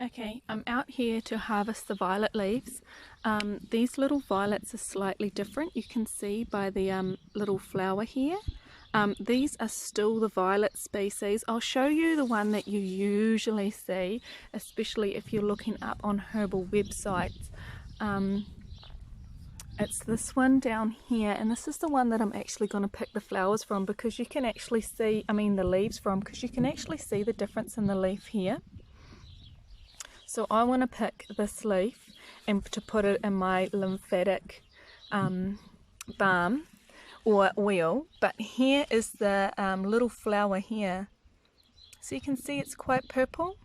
Okay, I'm out here to harvest the violet leaves. These little violets are slightly different. You can see by the little flower here. These are still the violet species. I'll show you the one that you usually see, especially if you're looking up on herbal websites. It's this one down here, and this is the one that I'm actually going to pick the flowers from, because you can actually see, the leaves from, because you can actually see the difference in the leaf here. So I want to pick this leaf and to put it in my lymphatic balm or oil. But here is the little flower here. So you can see it's quite purple.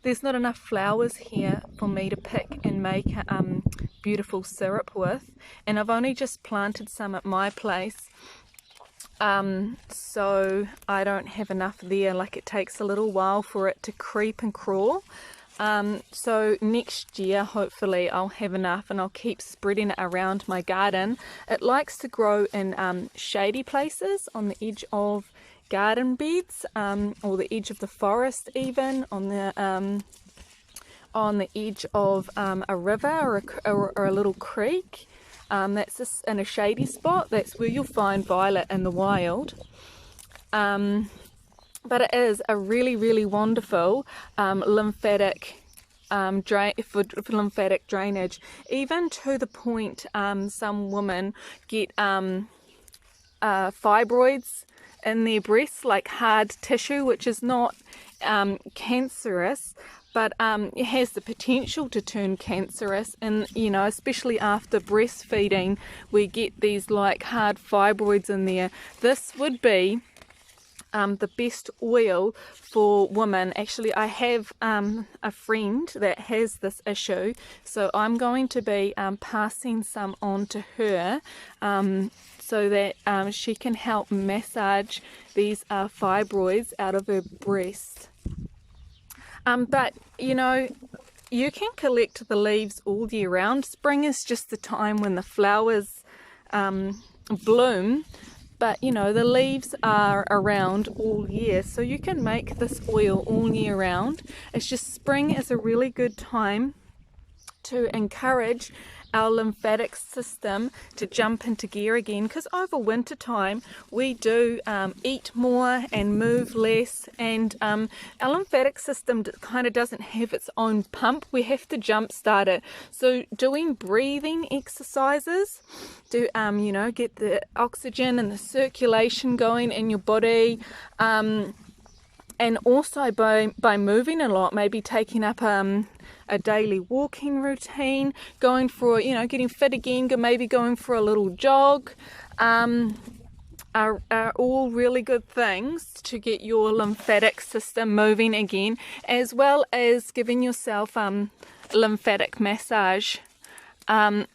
There's not enough flowers here for me to pick and make beautiful syrup with. And I've only just planted some at my place. So I don't have enough there. Like, it takes a little while for it to creep and crawl. So next year hopefully I'll have enough, and I'll keep spreading it around my garden. It likes to grow in shady places on the edge of garden beds, or the edge of the forest, even on the edge of a river or a little creek. That's just in a shady spot. That's where you'll find violet in the wild. But it is a really, really wonderful lymphatic for lymphatic drainage, even to the point some women get fibroids in their breasts, like hard tissue, which is not cancerous, but it has the potential to turn cancerous. And especially after breastfeeding, we get these like hard fibroids in there. This would be the best oil for women. Actually, I have a friend that has this issue, so I'm going to be passing some on to her, so that she can help massage these fibroids out of her breast. But you can collect the leaves all year round. Spring is just the time when the flowers bloom. But the leaves are around all year, so you can make this oil all year round. It's just spring is a really good time to encourage our lymphatic system to jump into gear again, because over winter time we do eat more and move less, and our lymphatic system kind of doesn't have its own pump. We have to jump start it. So doing breathing exercises to get the oxygen and the circulation going in your body, and also by moving a lot, maybe taking up a daily walking routine, going for, getting fit again, maybe going for a little jog, are all really good things to get your lymphatic system moving again, as well as giving yourself lymphatic massage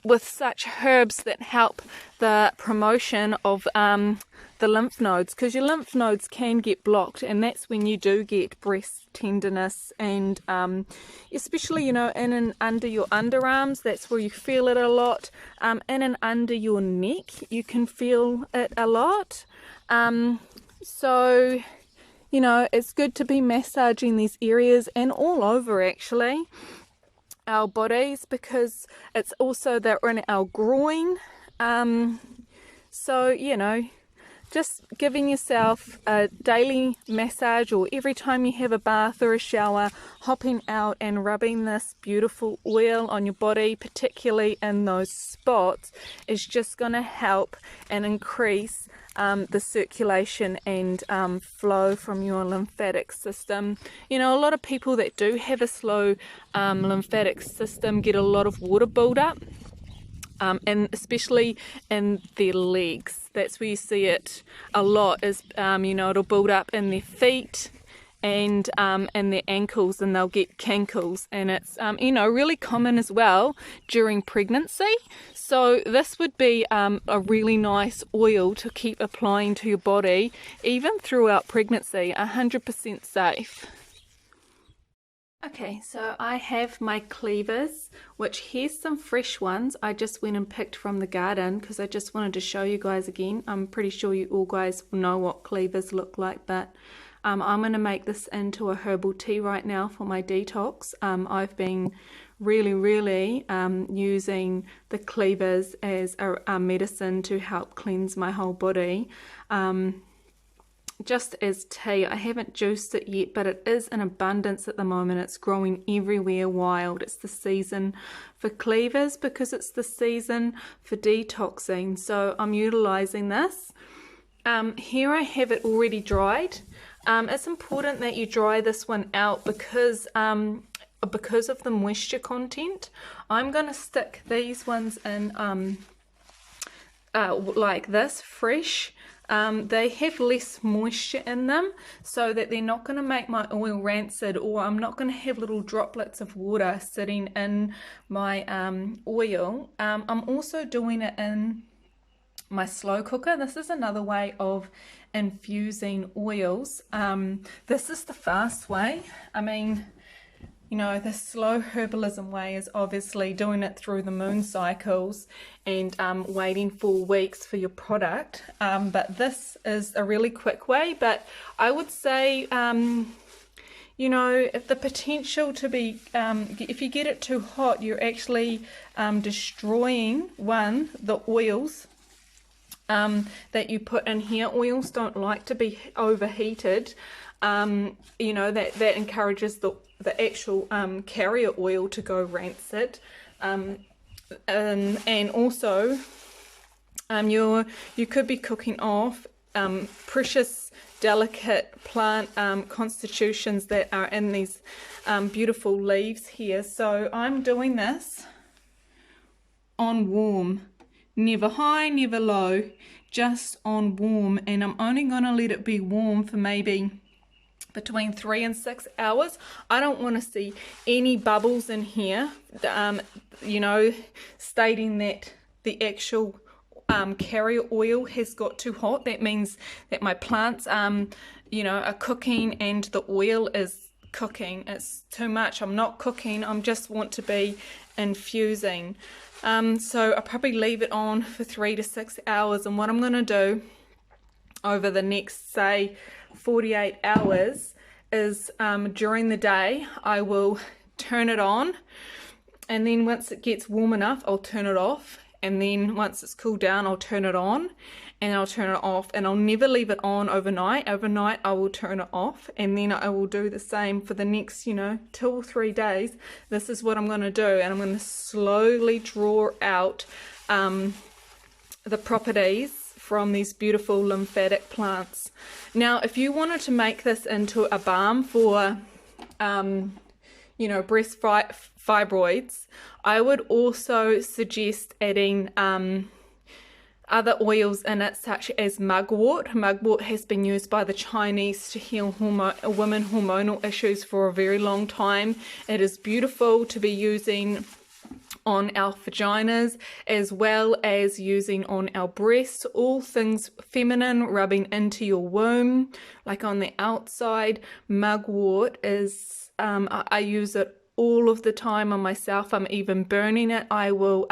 with such herbs that help the promotion of the lymph nodes, because your lymph nodes can get blocked, and that's when you do get breast tenderness, and especially in and under your underarms. That's where you feel it a lot. In and under your neck you can feel it a lot. So it's good to be massaging these areas, and all over actually our bodies, because it's also that we're in our groin. So just giving yourself a daily massage, or every time you have a bath or a shower, hopping out and rubbing this beautiful oil on your body, particularly in those spots, is just going to help and increase the circulation and flow from your lymphatic system. A lot of people that do have a slow lymphatic system get a lot of water buildup. And especially in their legs. That's where you see it a lot, is it'll build up in their feet and their ankles, and they'll get cankles, and it's really common as well during pregnancy. So this would be a really nice oil to keep applying to your body even throughout pregnancy. 100% safe. Okay, so I have my cleavers, which here's some fresh ones I just went and picked from the garden, because I just wanted to show you guys again. I'm pretty sure you all guys know what cleavers look like, but I'm going to make this into a herbal tea right now for my detox. I've been really using the cleavers as a medicine to help cleanse my whole body. Just as tea. I haven't juiced it yet, but it is in abundance at the moment. It's growing everywhere wild. It's the season for cleavers because it's the season for detoxing. So I'm utilizing this. Here I have it already dried. It's important that you dry this one out because of the moisture content. I'm going to stick these ones in like this, fresh. They have less moisture in them so that they're not going to make my oil rancid, or I'm not going to have little droplets of water sitting in my oil. I'm also doing it in my slow cooker. This is another way of infusing oils. This is the fast way. I mean, you know, the slow herbalism way is obviously doing it through the moon cycles and waiting 4 weeks for your product. But this is a really quick way. But I would say, you know, if the potential to be, if you get it too hot, you're actually destroying, the oils that you put in here. Oils don't like to be overheated. You know, that encourages the actual carrier oil to go rancid, and also you could be cooking off precious, delicate plant constitutions that are in these beautiful leaves here. So I'm doing this on warm, never high, never low, just on warm, and I'm only going to let it be warm for maybe between 3 and 6 hours. I don't want to see any bubbles in here, you know, stating that the actual carrier oil has got too hot. That means that my plants, you know, are cooking and the oil is cooking. It's too much. I'm not cooking. I just want to be infusing. So I'll probably leave it on for 3 to 6 hours. And what I'm going to do over the next, say, 48 hours is during the day I will turn it on, and then once it gets warm enough I'll turn it off, and then once it's cooled down I'll turn it on and I'll turn it off, and I'll never leave it on overnight. Overnight I will turn it off, and then I will do the same for the next, you know, 2 or 3 days. This is what I'm going to do, and I'm going to slowly draw out the properties from these beautiful lymphatic plants. Now, if you wanted to make this into a balm for, you know, breast fibroids, I would also suggest adding other oils in it, such as mugwort. Mugwort has been used by the Chinese to heal women hormonal issues for a very long time. It is beautiful to be using on our vaginas, as well as using on our breasts. All things feminine, rubbing into your womb, like on the outside. Mugwort is, I use it all of the time on myself. I'm even burning it. I will,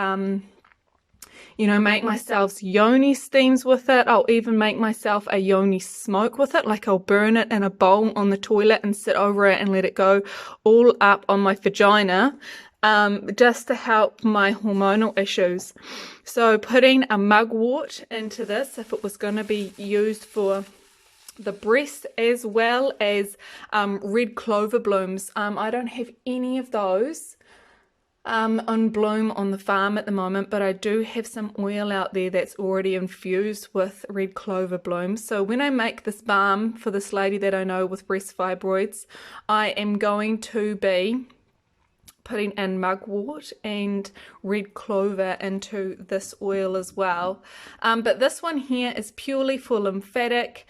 you know, make myself yoni steams with it. I'll even make myself a yoni smoke with it. Like I'll burn it in a bowl on the toilet and sit over it and let it go all up on my vagina. Just to help my hormonal issues. So putting a mugwort into this, if it was going to be used for the breast, as well as red clover blooms. I don't have any of those on bloom on the farm at the moment, but I do have some oil out there that's already infused with red clover blooms. So when I make this balm for this lady that I know with breast fibroids, I am going to be putting in mugwort and red clover into this oil as well. But this one here is purely for lymphatic,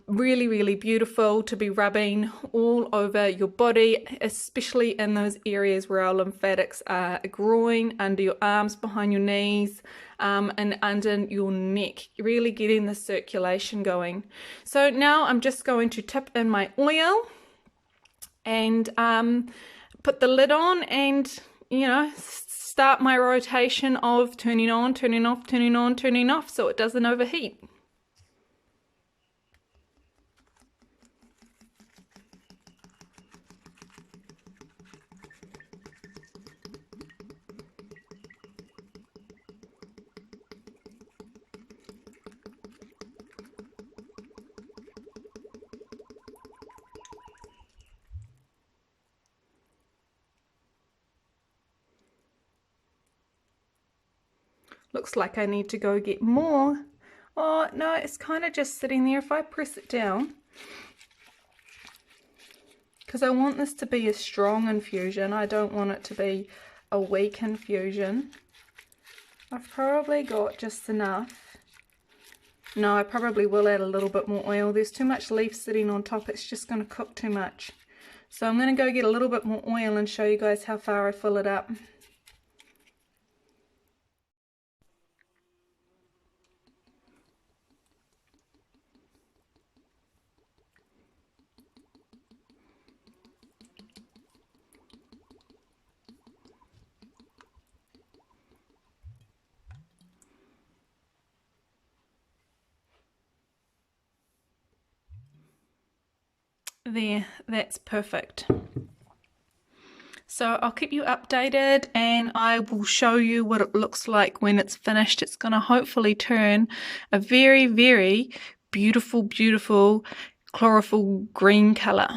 really beautiful to be rubbing all over your body, especially in those areas where our lymphatics are growing, under your arms, behind your knees, and under your neck, really getting the circulation going. So now I'm just going to tip in my oil and put the lid on and, you know, start my rotation of turning on, turning off, turning on, turning off, so it doesn't overheat. Looks like I need to go get more. Oh no, it's kind of just sitting there. If I press it down, because I want this to be a strong infusion, I don't want it to be a weak infusion. I've probably got just enough. No, I probably will add a little bit more oil. There's too much leaf sitting on top. It's just going to cook too much. So I'm going to go get a little bit more oil and show you guys how far I fill it up. There, that's perfect. So I'll keep you updated and I will show you what it looks like when it's finished. It's going to hopefully turn a very, very beautiful, beautiful chlorophyll green color.